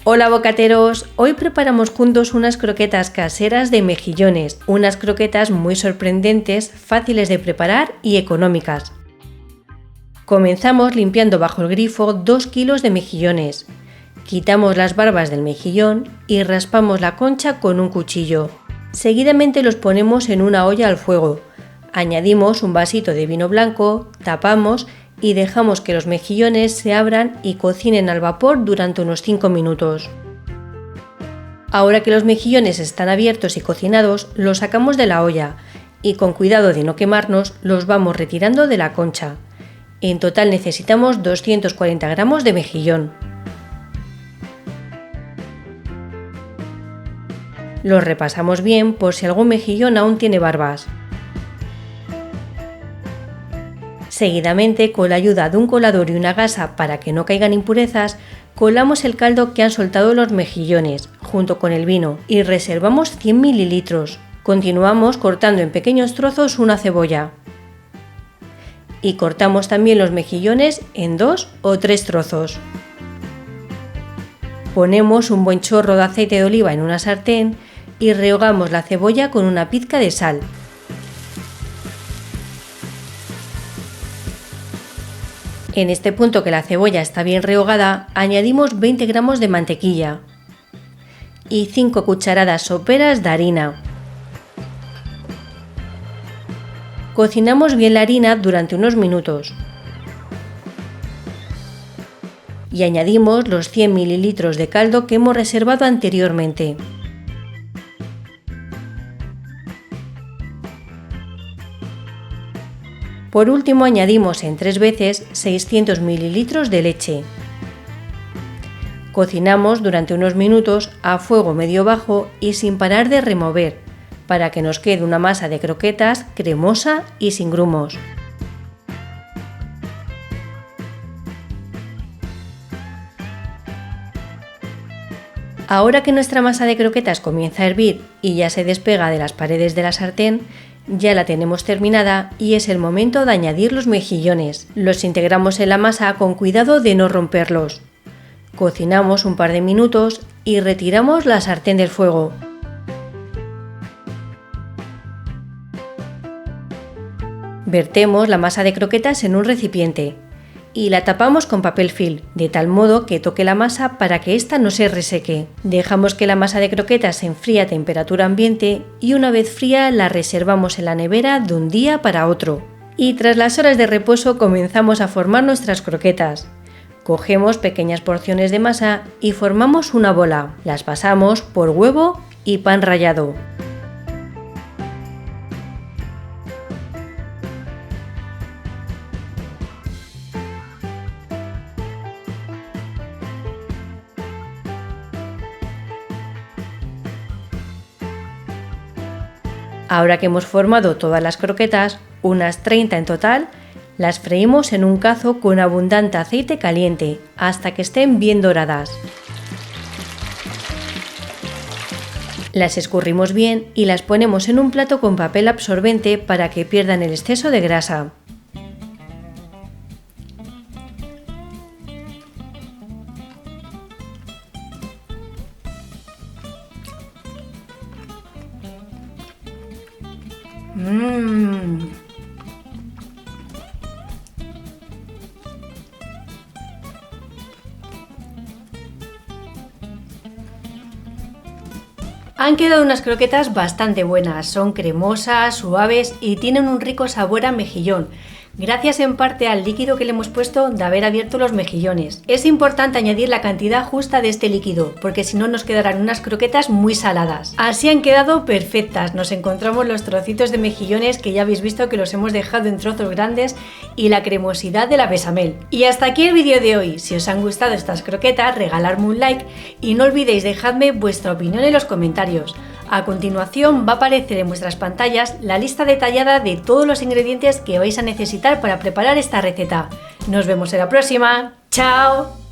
Hola bocateros, hoy preparamos juntos unas croquetas caseras de mejillones, unas croquetas muy sorprendentes, fáciles de preparar y económicas. Comenzamos limpiando bajo el grifo 2 kilos de mejillones. Quitamos las barbas del mejillón y raspamos la concha con un cuchillo. Seguidamente los ponemos en una olla al fuego. Añadimos un vasito de vino blanco, tapamos y dejamos que los mejillones se abran y cocinen al vapor durante unos 5 minutos. Ahora que los mejillones están abiertos y cocinados, los sacamos de la olla y con cuidado de no quemarnos los vamos retirando de la concha. En total necesitamos 240 gramos de mejillón. Los repasamos bien por si algún mejillón aún tiene barbas. Seguidamente, con la ayuda de un colador y una gasa para que no caigan impurezas, colamos el caldo que han soltado los mejillones, junto con el vino, y reservamos 100 mililitros. Continuamos cortando en pequeños trozos una cebolla. Y cortamos también los mejillones en 2 o 3 trozos. Ponemos un buen chorro de aceite de oliva en una sartén y rehogamos la cebolla con una pizca de sal. En este punto que la cebolla está bien rehogada, añadimos 20 gramos de mantequilla y 5 cucharadas soperas de harina. Cocinamos bien la harina durante unos minutos y añadimos los 100 mililitros de caldo que hemos reservado anteriormente. Por último añadimos en 3 veces 600 mililitros de leche. Cocinamos durante unos minutos a fuego medio bajo y sin parar de remover, para que nos quede una masa de croquetas cremosa y sin grumos. Ahora que nuestra masa de croquetas comienza a hervir y ya se despega de las paredes de la sartén, ya la tenemos terminada y es el momento de añadir los mejillones. Los integramos en la masa con cuidado de no romperlos. Cocinamos un par de minutos y retiramos la sartén del fuego. Vertemos la masa de croquetas en un recipiente y la tapamos con papel film, de tal modo que toque la masa para que ésta no se reseque. Dejamos que la masa de croquetas se enfríe a temperatura ambiente y una vez fría la reservamos en la nevera de un día para otro. Y tras las horas de reposo comenzamos a formar nuestras croquetas. Cogemos pequeñas porciones de masa y formamos una bola. Las pasamos por huevo y pan rallado. Ahora que hemos formado todas las croquetas, unas 30 en total, las freímos en un cazo con abundante aceite caliente hasta que estén bien doradas. Las escurrimos bien y las ponemos en un plato con papel absorbente para que pierdan el exceso de grasa. Han quedado unas croquetas bastante buenas, son cremosas, suaves y tienen un rico sabor a mejillón, gracias en parte al líquido que le hemos puesto de haber abierto los mejillones. Es importante añadir la cantidad justa de este líquido, porque si no nos quedarán unas croquetas muy saladas. Así han quedado perfectas, nos encontramos los trocitos de mejillones que ya habéis visto que los hemos dejado en trozos grandes y la cremosidad de la bechamel. Y hasta aquí el vídeo de hoy. Si os han gustado estas croquetas, regaladme un like y no olvidéis dejadme vuestra opinión en los comentarios. A continuación va a aparecer en vuestras pantallas la lista detallada de todos los ingredientes que vais a necesitar para preparar esta receta. Nos vemos en la próxima. ¡Chao!